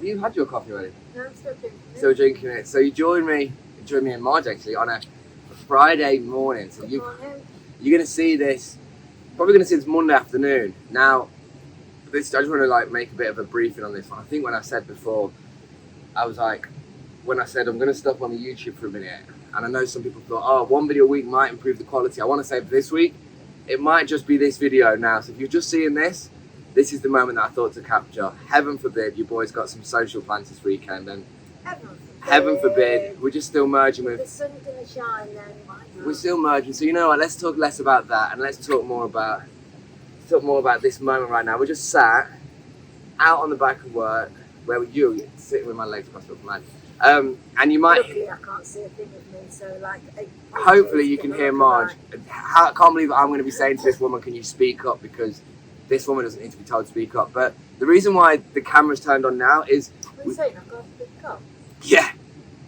you had your coffee already? No, I'm still drinking it. Still drinking it. So you joined me and Marge actually on a Friday morning. So you're going to see this, probably going to see this Monday afternoon. Now, I just want to like make a bit of a briefing on this one. I think when I said before, I was like, when I said I'm going to stop on the YouTube for a minute, and I know some people thought, oh, one video a week might improve the quality. I want to say for this week, it might just be this video now. So if you're just seeing this is the moment that I thought to capture. Heaven forbid your boys got some social plans this weekend, and heaven forbid we're just still merging with. The sun's going to shine then. We're still merging. So you know what? Let's talk less about that, and let's talk more about this moment right now. We're just sat out on the back of work where you're sitting with my legs crossed up, man. And you might. Luckily, I can't see a thing with me, so like. Hopefully, you can hear Marge. I can't believe I'm going to be saying to this woman, "Can you speak up?" Because this woman doesn't need to be told to speak up. But the reason why the camera's turned on now is. What are you saying? I've got a big cup. Yeah,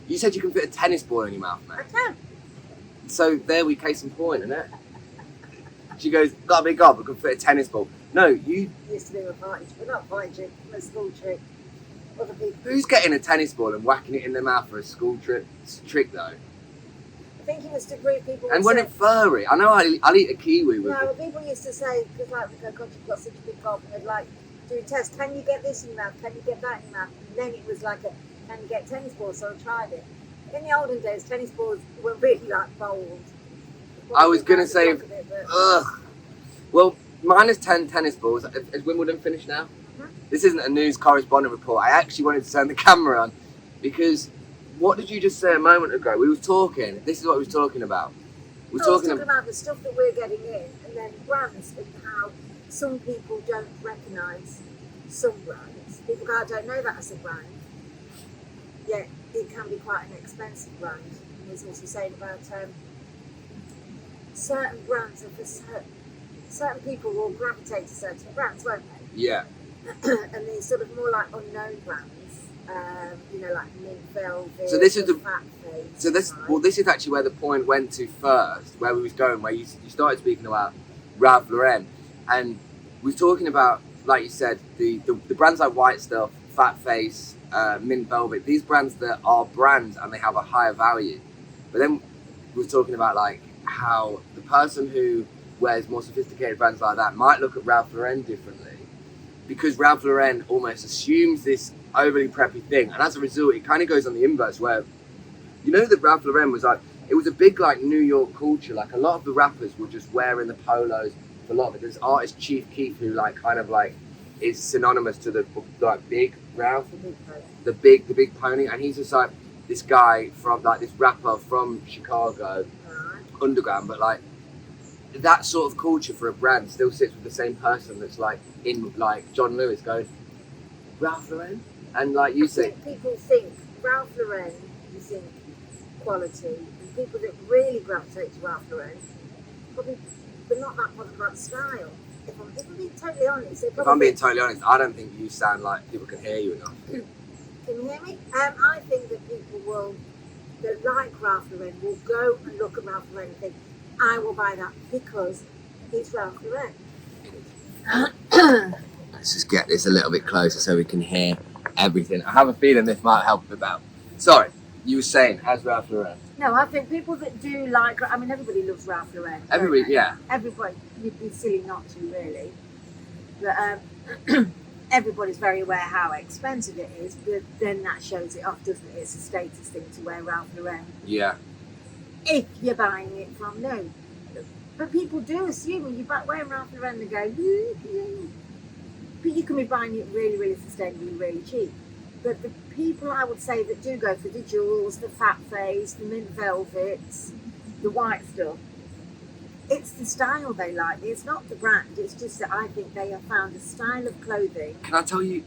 you said you can fit a tennis ball in your mouth, man. I can. So there we case in point, isn't it? She goes, got a big gob, but can fit a tennis ball. No, you. Used to be a party trick. Well, not a party trick, a school trick. Other people. Who's getting a tennis ball and whacking it in their mouth for a school trick though? I think he must agree people. And when it's furry, I know I'll eat a kiwi with. No, but people used to say, because like, we go, God, you've got such a big gob, and they'd like do a test. Can you get this in your mouth? Can you get that in your mouth? And then it was like a, can you get tennis balls? So I tried it. In the olden days, tennis balls were really like bold. I was gonna say, ugh. Well, minus 10 tennis balls. Is Wimbledon finished now? This isn't a news correspondent report. I actually wanted to turn the camera on because what did you just say a moment ago? We were talking. This is what we were talking about. I was talking about the stuff that we're getting in, and then brands, and how some people don't recognise some brands. People don't know that as a brand. Yet it can be quite an expensive brand. And he's also saying about certain brands are for certain people will gravitate to certain brands, won't they? Yeah. And they're sort of more like unknown brands, you know, like mint velvet. So this is fat face. So this is actually where the point went to first, where we was going, where you started speaking about Ralph Lauren, and we're talking about, like you said, the brands like White Stuff, Fat Face, Mint Velvet. These brands that are brands and they have a higher value. But then we were talking about like how the person who wears more sophisticated brands like that might look at Ralph Lauren differently. Because Ralph Lauren almost assumes this overly preppy thing, and as a result, it kind of goes on the inverse. Where you know that Ralph Lauren was like, it was a big like New York culture. Like a lot of the rappers were just wearing the polos for a lot of it. There's artist Chief Keef who like kind of like is synonymous to the like big Ralph, the big pony, and he's just like this guy from like this rapper from Chicago, underground, but like. That sort of culture for a brand still sits with the same person that's like in like John Lewis going Ralph Lauren, and like you say, people think Ralph Lauren, you think quality, and people that really gravitate to Ralph Lauren probably they're not that bothered about style. If I'm being totally honest, I don't think you sound like people can hear you enough. Can you hear me? I think that people that like Ralph Lauren will go and look at Ralph Lauren and think, I will buy that because it's Ralph Lauren. Let's just get this a little bit closer so we can hear everything. I have a feeling this might help about. Sorry, you were saying, how's Ralph Lauren? No, I think people that do like, I mean, everybody loves Ralph Lauren. Everybody, yeah. Everybody, you'd be silly not to, really. But everybody's very aware how expensive it is, but then that shows it off, doesn't it? It's a status thing to wear Ralph Lauren. Yeah. If you're buying it from no, but people do assume when you're wearing Ralph Lauren, they go, but you can be buying it really, really sustainably, really cheap. But the people I would say that do go for the jewels, the fat face, the mint velvets, the white stuff, it's the style they like. It's not the brand. It's just that I think they have found a style of clothing. Can I tell you?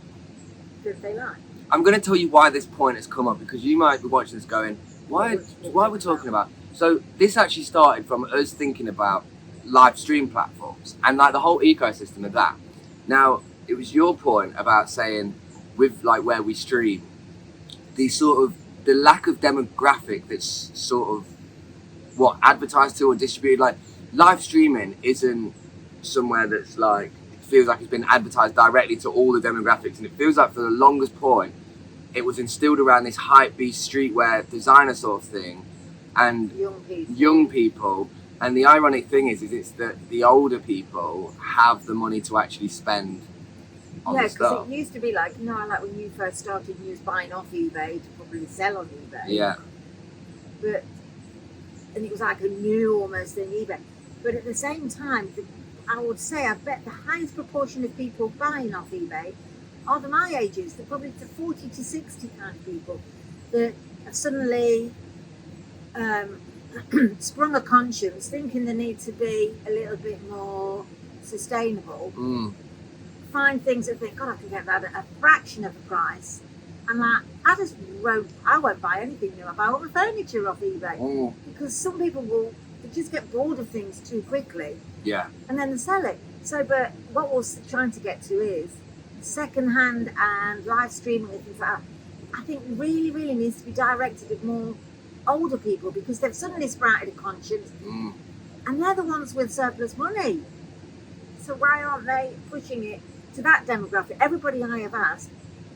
That they like. I'm going to tell you why this point has come up, because you might be watching this going, why are we talking about? So this actually started from us thinking about live stream platforms and like the whole ecosystem of that. Now, it was your point about saying with like where we stream, the lack of demographic that's sort of what advertised to or distributed. Like live streaming isn't somewhere that's like, it feels like it's been advertised directly to all the demographics, and it feels like for the longest point, it was instilled around this hype beast streetwear designer sort of thing, and young people. And the ironic thing is it's that the older people have the money to actually spend on the stuff. Because it used to be like, like when you first started, you was buying off eBay to probably sell on eBay. Yeah. And it was like a new almost thing, eBay. But at the same time, I would say I bet the highest proportion of people buying off eBay are my ages. They're probably the 40 to 60 kind of people that have suddenly sprung a conscience, thinking they need to be a little bit more sustainable. Find things that think, God, I can get that at a fraction of the price. And like, I won't buy anything new. I buy all the furniture off eBay because some people they just get bored of things too quickly. Yeah. And then they sell it. So, but what we're trying to get to is secondhand and live streaming and things like that. I think really, really needs to be directed at more older people because they've suddenly sprouted a conscience, and they're the ones with surplus money. So why aren't they pushing it to that demographic? Everybody I have asked,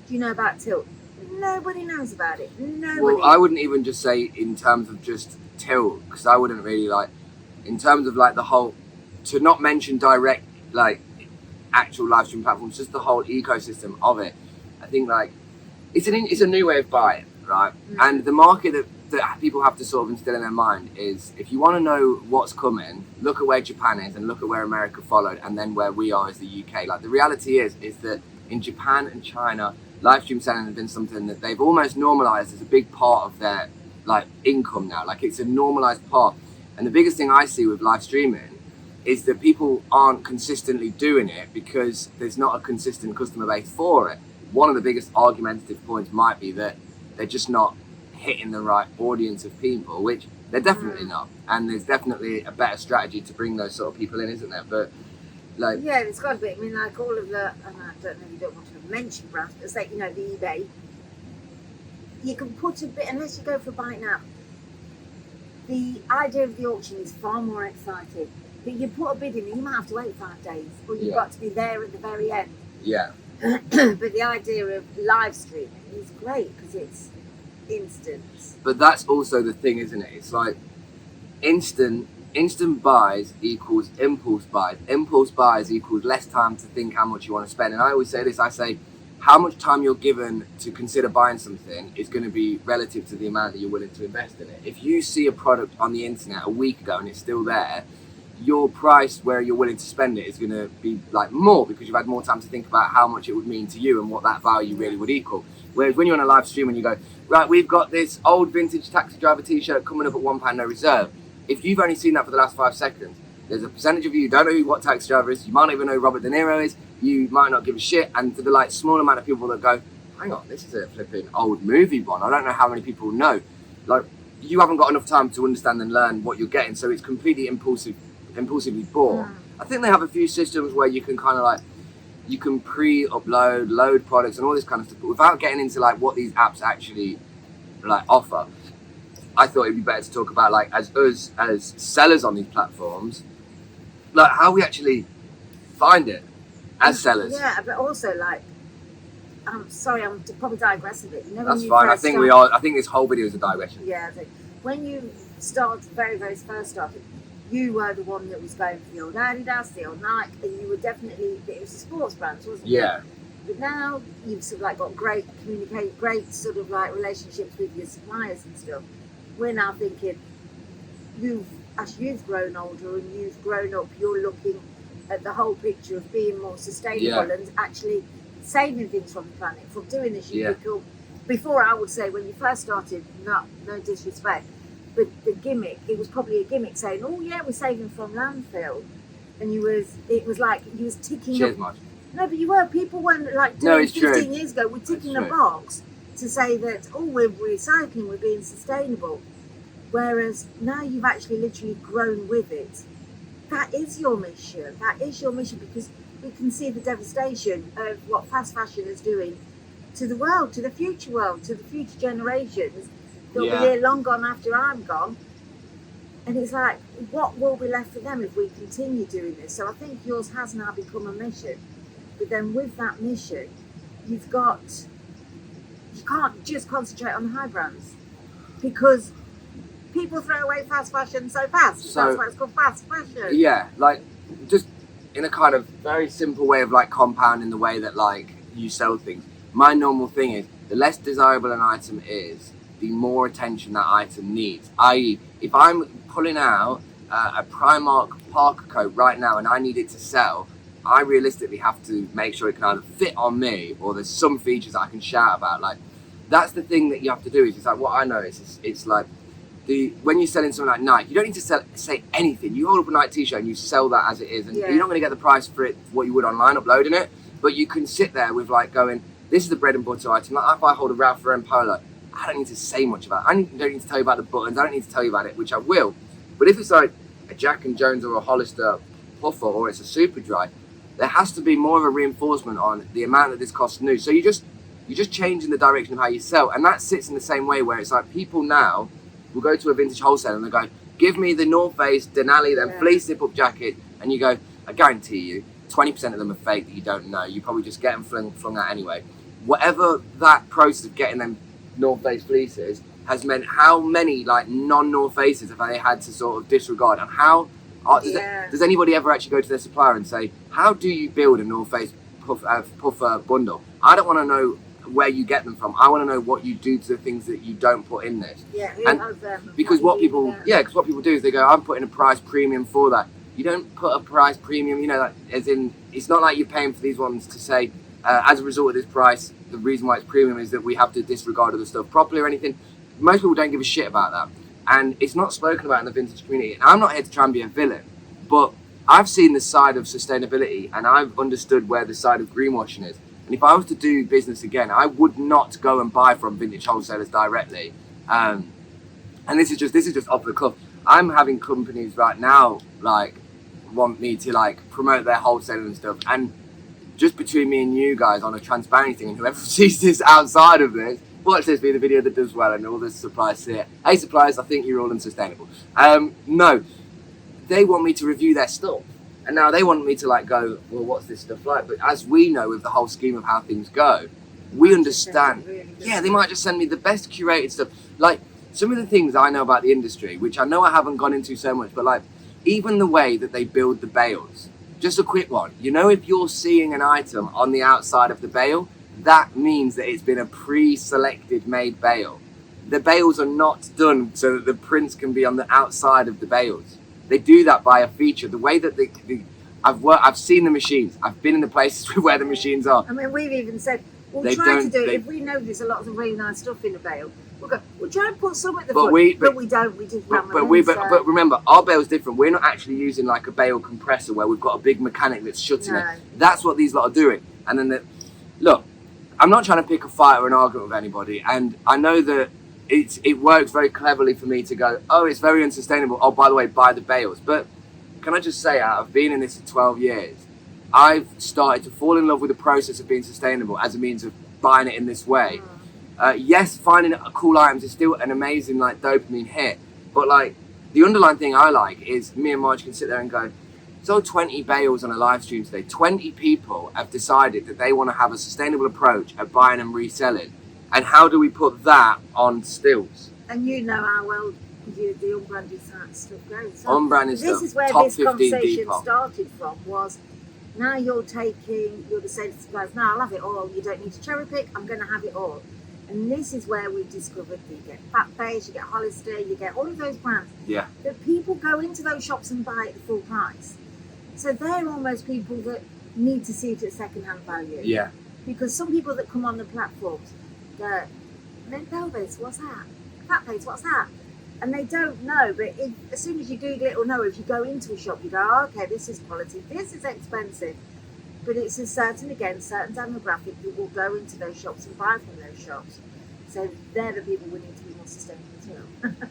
do you know about Tilt? Nobody knows about it. Nobody. Well, I wouldn't even just say in terms of just Tilt, because I wouldn't really like, in terms of like the whole, to not mention direct, like actual live stream platforms, just the whole ecosystem of it. I think like, it's a new way of buying, right? And the market that people have to sort of instill in their mind is, if you want to know what's coming, look at where Japan is and look at where America followed and then where we are as the UK. Like the reality is that in Japan and China, live stream selling has been something that they've almost normalized as a big part of their like income now. Like it's a normalized part. And the biggest thing I see with live streaming is that people aren't consistently doing it because there's not a consistent customer base for it. One of the biggest argumentative points might be that they're just not hitting the right audience of people, which they're definitely not. And there's definitely a better strategy to bring those sort of people in, isn't there? But like, yeah, it's got to be. I mean, like all of the, and I don't know if you don't want to mention brands, but it's like, the eBay. You can put a bit, unless you go for a bite now. The idea of the auction is far more exciting. But you put a bid in, and you might have to wait 5 days, or you've got to be there at the very end. Yeah. But the idea of live streaming is great because it's instant. But that's also the thing, isn't it? It's like instant buys equals impulse buys. Impulse buys equals less time to think how much you want to spend. And I always say this, I say, how much time you're given to consider buying something is going to be relative to the amount that you're willing to invest in it. If you see a product on the internet a week ago and it's still there, your price where you're willing to spend it is going to be like more because you've had more time to think about how much it would mean to you and what that value really would equal. Whereas when you're on a live stream and you go, right, we've got this old vintage taxi driver t-shirt coming up at £1 no reserve. If you've only seen that for the last 5 seconds, there's a percentage of you who don't know what taxi driver is, you might not even know who Robert De Niro is, you might not give a shit, and to the like small amount of people that go, hang on, this is a flipping old movie one, I don't know how many people know. Like, you haven't got enough time to understand and learn what you're getting, so it's completely impulsively bought. I think they have a few systems where you can kind of like, you can pre-upload, load products and all this kind of stuff, but without getting into like what these apps actually like offer. I thought it'd be better to talk about like as us as sellers on these platforms, like how we actually find it as sellers. Yeah, but also like, I'm sorry, I'm probably digressing a bit. That's fine. I think we are. I think this whole video is a digression. Yeah, when you very first started, you were the one that was going for the old Adidas, the old Nike, and you were definitely, it was a sports brand, wasn't it? Yeah. But now you've sort of like got great sort of like relationships with your suppliers and stuff. We're now thinking, as you've grown older and you've grown up, you're looking at the whole picture of being more sustainable and actually saving things from the planet. From doing this, you become, before I would say when you first started, no disrespect, but the gimmick, it was probably a gimmick saying, oh yeah, we're saving from landfill. And it was like, you was ticking Cheers, up. Marge. No, but you were, people weren't like doing 15 years ago, we're ticking a box to say that, oh, we're recycling, we're being sustainable. Whereas now you've actually literally grown with it. That is your mission. That is your mission because we can see the devastation of what fast fashion is doing to the world, to the future world, to the future generations. They'll be here long gone after I'm gone. And it's like, what will be left for them if we continue doing this? So I think yours has now become a mission. But then with that mission, you you can't just concentrate on the high brands because people throw away fast fashion so fast. So- That's why it's called fast fashion. Yeah, like just in a kind of very simple way of like compounding the way that like you sell things. My normal thing is the less desirable an item is, the more attention that item needs. I.e., if I'm pulling out a Primark Parker coat right now and I need it to sell, I realistically have to make sure it can either fit on me or there's some features that I can shout about. Like that's the thing that you have to do. Is it's like what I notice is it's like when you're selling something like Nike, you don't need to say anything. You hold up a Nike t-shirt and you sell that as it is, and you're not going to get the price for it what you would online uploading it. But you can sit there with like going, this is the bread and butter item. Like if I hold a Ralph Lauren polo, I don't need to say much about it. I don't need to tell you about the buttons. I don't need to tell you about it, which I will. But if it's like a Jack and Jones or a Hollister puffer or it's a super dry, there has to be more of a reinforcement on the amount that this costs new. So you're just changing the direction of how you sell, and that sits in the same way where it's like people now will go to a vintage wholesaler and they go, give me the North Face, Denali, then fleece zip-up jacket, and you go, I guarantee you, 20% of them are fake that you don't know. You probably just get them flung out anyway. Whatever that process of getting them North Face fleeces has meant how many like non-North Faces have they had to sort of disregard, and how does anybody ever actually go to their supplier and say, how do you build a North Face puffer bundle? I don't want to know where you get them from. I want to know what you do to the things that you don't put in this. Because what people do is they go, I'm putting a price premium for that. You don't put a price premium, you know, like, as in, it's not like you're paying for these ones to say, as a result of this price, the reason why it's premium is that we have to disregard other stuff properly or anything. Most people don't give a shit about that. And it's not spoken about in the vintage community. And I'm not here to try and be a villain, but I've seen the side of sustainability and I've understood where the side of greenwashing is. And if I was to do business again, I would not go and buy from vintage wholesalers directly. And this is just off the cuff. I'm having companies right now like want me to like promote their wholesaling and stuff. And just between me and you guys on a transparency thing, and whoever sees this outside of this, watch this be the video that does well, and all the suppliers see it. Hey suppliers, I think you're all unsustainable. No, they want me to review their stuff. And now they want me to like go, well, what's this stuff like? But as we know with the whole scheme of how things go, we understand. Yeah, they might just send me the best curated stuff. Like some of the things I know about the industry, which I know I haven't gone into so much, but like even the way that they build the bales. Just a quick one. You know, if you're seeing an item on the outside of the bale, that means that it's been a pre-selected made bale. The bales are not done so that the prints can be on the outside of the bales. They do that by a feature. The way that I've seen the machines. I've been in the places where the machines are. I mean, we've even said, we'll try to do it. If we know there's a lot of really nice stuff in the bale, we'll try and put some at the front. But we don't. We just ram them in. But remember, our bale's different. We're not actually using like a bale compressor where we've got a big mechanic that's shutting it. That's what these lot are doing. And then, look, I'm not trying to pick a fight or an argument with anybody. And I know that it works very cleverly for me to go, oh, it's very unsustainable. Oh, by the way, buy the bales. But can I just say, I've been in this for 12 years. I've started to fall in love with the process of being sustainable as a means of buying it in this way. Yes, finding cool items is still an amazing like dopamine hit. But like the underlying thing I like is me and Marge can sit there and go, sold 20 bales on a live stream today. 20 people have decided that they want to have a sustainable approach at buying and reselling. And how do we put that on stills? And you know how well the unbranded stuff goes. So unbranded this stuff, is where top this 15 conversation Depop. started from, was now you're saying to the suppliers, no, I'll have it all. You don't need to cherry pick. I'm going to have it all. And this is where we discovered that you get Fat Face, you get Hollister, you get all of those brands. Yeah. That people go into those shops and buy at the full price. So they're almost people that need to see it at second-hand value. Yeah. Because some people that come on the platforms go, Red Velvet, what's that? Fat Face, what's that? And they don't know, but as soon as you Google it or know, if you go into a shop, you go, oh, okay, this is quality, this is expensive. But it's a certain demographic that will go into those shops and buy from those shops. So they're the people we need to be more sustainable as well.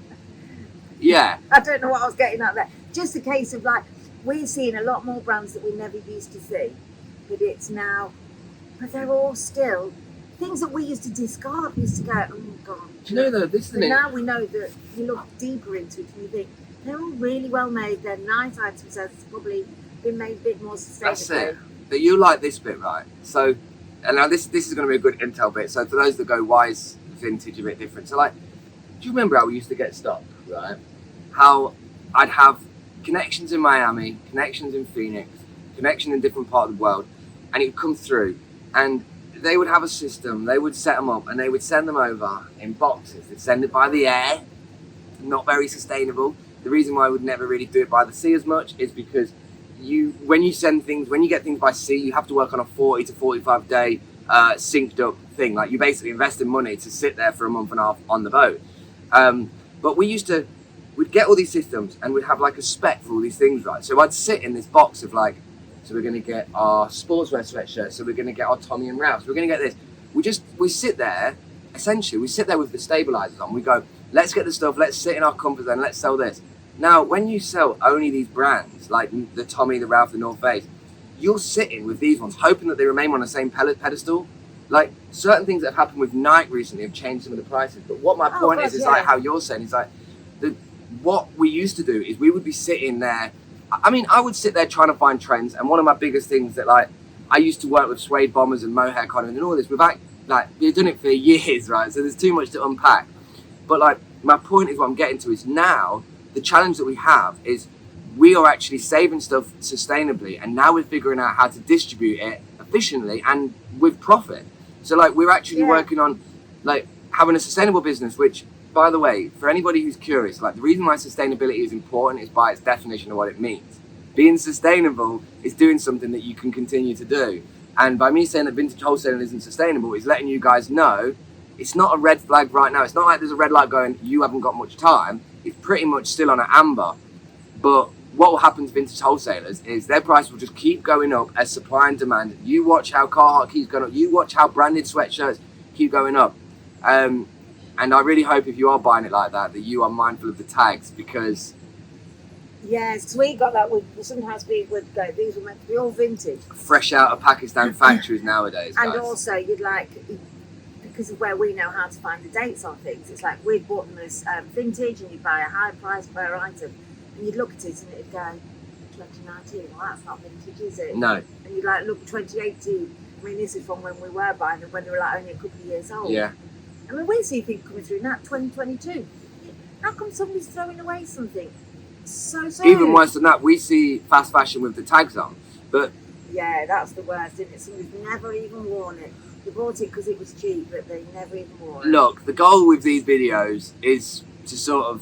Yeah. I don't know what I was getting at there. Just a case of like, we're seeing a lot more brands that we never used to see. But it's now, but they're all still things that we used to discard. We used to go, oh God. Do you know though, this is the thing. Now we know that you look deeper into it and you think, they're all really well made, they're nice items, that's probably been made a bit more sustainable. That's it. But you like this bit, right? So and now this is going to be a good intel bit. So for those that go, why is vintage a bit different? So like, do you remember how we used to get stock, right? How I'd have connections in Miami, connections in Phoenix, connection in different part of the world, and it would come through, and they would have a system, they would set them up, and they would send them over in boxes. They'd send it by the air, not very sustainable. The reason why I would never really do it by the sea as much is because when you get things by sea, you have to work on a 40 to 45 day synced up thing. Like, you basically invest in money to sit there for a month and a half on the boat. But we'd get all these systems and we'd have like a spec for all these things, right? So I'd sit in this box of like, so we're going to get our sportswear sweatshirt, so we're going to get our Tommy and Ralph's, we're going to get this. We sit there with the stabilizers on. We go, let's get the stuff, let's sit in our comfort zone, let's sell this. Now, when you sell only these brands, like the Tommy, the Ralph, the North Face, you're sitting with these ones, hoping that they remain on the same pedestal. Like, certain things that have happened with Nike recently have changed some of the prices. But what my point is like how you're saying, is like, what we used to do is we would be sitting there. I mean, I would sit there trying to find trends. And one of my biggest things that, like, I used to work with suede bombers and mohair cotton and all this. We've done it for years, right? So there's too much to unpack. But like, my point is, what I'm getting to is now the challenge that we have is we are actually saving stuff sustainably, and now we're figuring out how to distribute it efficiently and with profit. So like, we're actually working on like having a sustainable business, which, by the way, for anybody who's curious, like, the reason why sustainability is important is by its definition of what it means. Being sustainable is doing something that you can continue to do. And by me saying that vintage wholesaling isn't sustainable, is letting you guys know it's not a red flag right now. It's not like there's a red light going, you haven't got much time. It's pretty much still on an amber. But what will happen to vintage wholesalers is their price will just keep going up as supply and demand. You watch how Carhartt keeps going up. You watch how branded sweatshirts keep going up. And I really hope, if you are buying it like that you are mindful of the tags, because... Yes, because we got that sometimes we would go, these were meant to be all vintage. Fresh out of Pakistan factories nowadays, guys. And also, you'd like, because of where we know how to find the dates on things, it's like we'd bought them as vintage, and you'd buy a high price per item, and you'd look at it and it'd go, 2019, well, that's not vintage, is it? No. And you'd like, look, 2018, I mean, this is from when we were buying them, when they were like only a couple of years old. Yeah. I mean, we see things coming through now, 2022. How come somebody's throwing away something? So even worse than that, we see fast fashion with the tags on, but yeah, that's the worst, isn't it? Somebody's never even worn it. They bought it because it was cheap, but they never even wore it. Look, the goal with these videos is to sort of,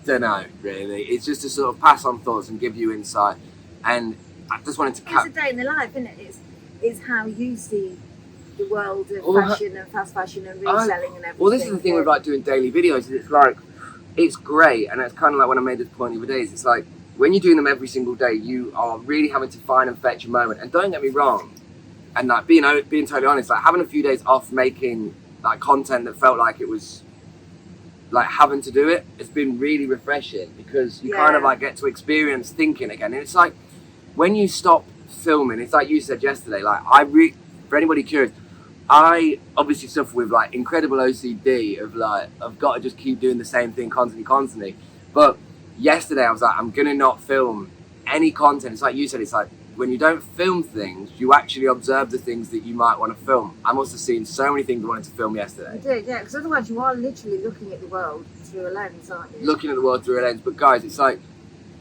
don't know, really, it's just to sort of pass on thoughts and give you insight. And I just wanted to it's a day in the life, isn't it? It's how you see the world of fashion and fast fashion and reselling and everything. Well, this is the thing with like doing daily videos, is it's like, it's great, and it's kind of like when I made this point the other day, it's like, when you're doing them every single day, you are really having to find and fetch a moment. And don't get me wrong, and like being totally honest, like having a few days off making like content that felt like it was like having to do it, it's been really refreshing, because you kind of like get to experience thinking again. And it's like, when you stop filming, it's like you said yesterday, like for anybody curious, I obviously suffer with like incredible OCD of like, I've got to just keep doing the same thing constantly. But yesterday I was like, I'm gonna not film any content. It's like you said, it's like, when you don't film things, you actually observe the things that you might want to film. I must have seen so many things I wanted to film yesterday. You did, yeah, because otherwise you are literally looking at the world through a lens, aren't you? Looking at the world through a lens. But guys, it's like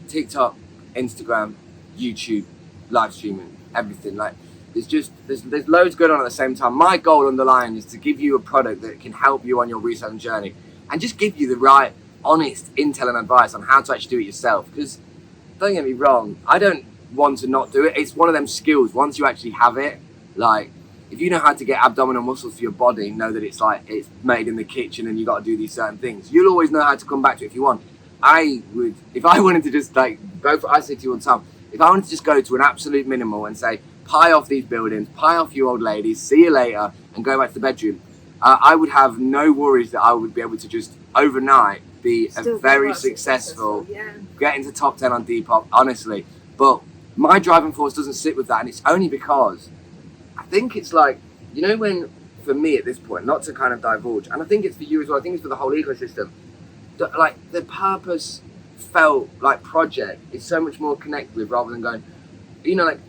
TikTok, Instagram, YouTube, live streaming, everything. Like, there's loads going on at the same time. My goal on the line is to give you a product that can help you on your reselling journey, and just give you the right, honest intel and advice on how to actually do it yourself. Because don't get me wrong, I don't want to not do it. It's one of them skills. Once you actually have it, like, if you know how to get abdominal muscles for your body, know that it's like it's made in the kitchen and you got to do these certain things, you'll always know how to come back to it if you want. I would, if I wanted to just like go for, I say to you all the time, if I wanted to just go to an absolute minimal and say, pie off these buildings, pie off you old ladies, see you later, and go back to the bedroom, I would have no worries that I would be able to just overnight be a very successful, get into top 10 on Depop, honestly. But my driving force doesn't sit with that, and it's only because I think it's like, you know, when, for me at this point, not to kind of divulge, and I think it's for you as well, I think it's for the whole ecosystem, like the purpose felt like project is so much more connected with, rather than going, you know, like,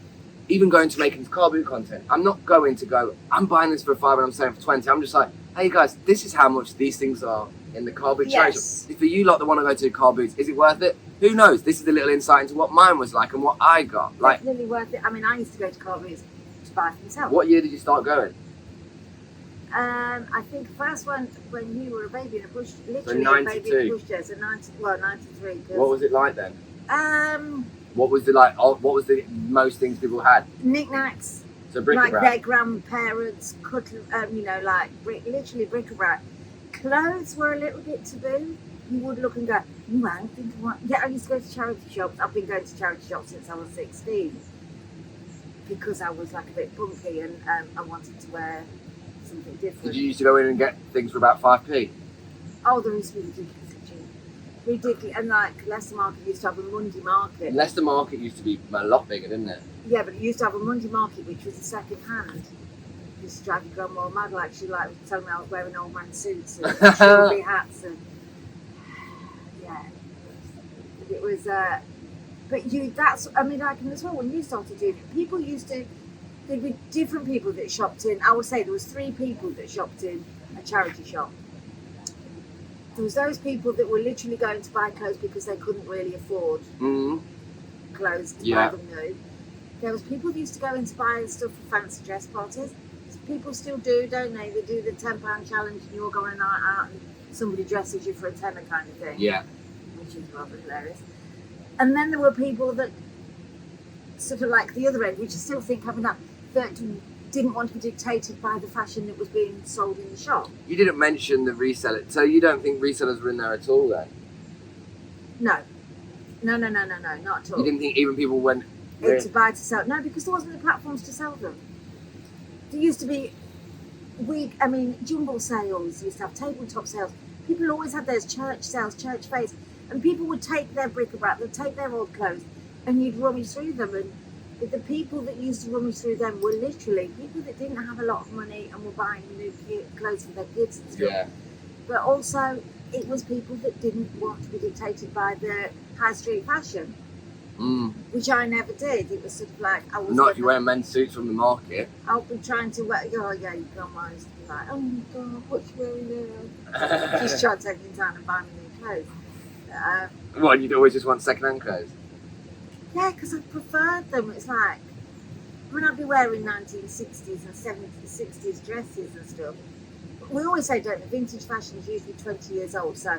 even going to making car boot content, I'm not going to go, I'm buying this for a 5 and I'm selling it for 20. I'm just like, hey guys, this is how much these things are in the car boot charity shop. For you lot that want to go to car boots, is it worth it? Who knows? This is a little insight into what mine was like and what I got. Like, definitely worth it. I mean, I used to go to car boots to buy for myself. What year did you start going? I think first one when you were a baby in a bush, literally So a baby in a 92. bush chair, so 93. What was it like then? What was what was the most things people had? Knickknacks. So Like bric-a-brac. their grandparents, like literally bric-a-brac. Clothes were a little bit taboo. You would look and go, you ain't thinking what? Yeah, I used to go to charity shops. I've been going to charity shops since I was 16 because I was like a bit punky and I wanted to wear something different. Did you used to go in and get things for about 5p? Oh, there used to be ridiculously cheap. Ridiculous. And like Leicester Market used to have a Monday market. Leicester Market used to be a lot bigger, didn't it? Yeah, but it used to have a Monday market, which was a second-hand. Used to drive your grandma mad, like she was telling me I was wearing old man suits and jewellery hats and yeah, it was. I mean, I can as well. When you started doing it, people used to. There'd be different people that shopped in. I would say there was 3 people that shopped in a charity shop. There was those people that were literally going to buy clothes because they couldn't really afford clothes to buy them new. There was people who used to go in to buy stuff for fancy dress parties. People still do, don't they? They do the £10 challenge and you're going out and somebody dresses you for a tenner kind of thing. Yeah. Which is rather hilarious. And then there were people that sort of like the other end, which I still think having that didn't want to be dictated by the fashion that was being sold in the shop. You didn't mention the reseller, so you don't think resellers were in there at all then? No, not at all. You didn't think even people went... To buy to sell? No, because there wasn't the platforms to sell them. There used to be jumble sales, used to have tabletop sales. People always had those church sales, church fairs, and people would take their bric-a-brac, they'd take their old clothes, and you'd rummage through them. And the people that used to rummage through them were literally people that didn't have a lot of money and were buying new clothes for their kids and stuff. Yeah. But also, it was people that didn't want to be dictated by the high street fashion. Which I never did. It was sort of like I was. Not you wear men's suits from the market. I'll be trying to wear. Oh yeah, you grandma used to be like, oh my god, what you wearing now? She's trying to take me down and buy me new clothes. What, you'd always just want second-hand clothes? Yeah, because I preferred them. It's like when I'd be wearing 1960s and 60s dresses and stuff. We always say, don't the vintage fashion is usually 20 years old, so.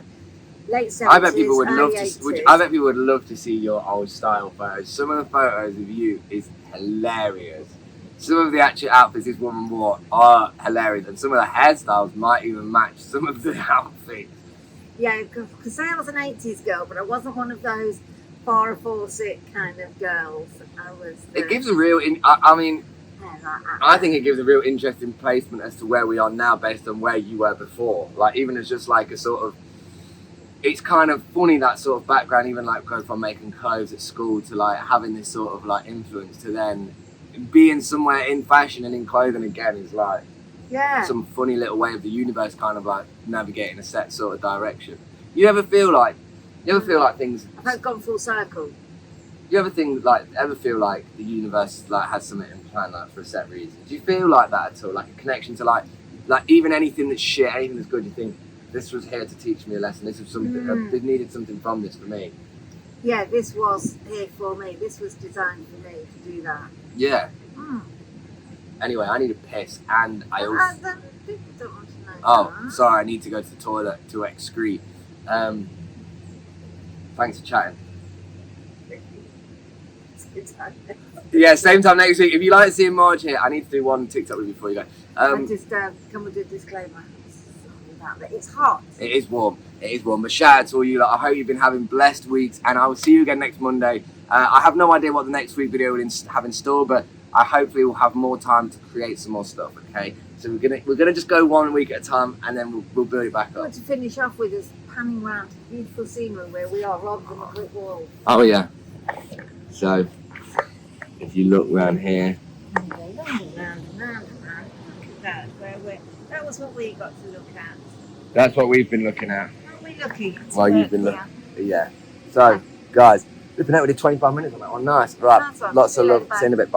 Late 70s, I bet people would love 80s. I bet people would love to see your old style photos. Some of the photos of you is hilarious. Some of the actual outfits this woman wore are hilarious, and some of the hairstyles might even match some of the outfits. Yeah, because I was an 80s girl, but I wasn't one of those Farrah Fawcett kind of girls. I was. It gives a real. I think it gives a real interesting placement as to where we are now, based on where you were before. Like even as just like a sort of. It's kind of funny, that sort of background, even like going from making clothes at school to like having this sort of like influence to then being somewhere in fashion and in clothing again is like some funny little way of the universe kind of like navigating a set sort of direction. You ever feel like things... I've gone full circle. You ever feel like the universe like has something in plan like for a set reason? Do you feel like that at all? Like a connection to like even anything that's shit, anything that's good, you think, this was here to teach me a lesson. This was something. They needed something from this for me. Yeah, this was here for me. This was designed for me to do that. Yeah. Anyway, I need a piss, and I also. People don't want to know. Oh, sorry. I need to go to the toilet to excrete. Thanks for chatting. Yeah, same time next week. If you like seeing Marge here, I need to do one TikTok with you before you go. Can we do a disclaimer? That it's hot. It is warm. But shout out to all you lot. I hope you've been having blessed weeks, and I will see you again next Monday. I have no idea what the next week video will have in store, but I hopefully will have more time to create some more stuff. Okay, so we're gonna just go 1 week at a time, and then we'll build it back up. I want to finish off with us panning round to beautiful scenery where we are, rather than a brick wall. Oh yeah. So if you look round here. That was what we got to look at. That's what we've been looking at. Aren't we lucky? While you've been looking. Yeah. So, guys, we've been out with 25 minutes on that one. Nice. Right. Nice one. Lots See of you love. later, bye. See you in a bit. Bye.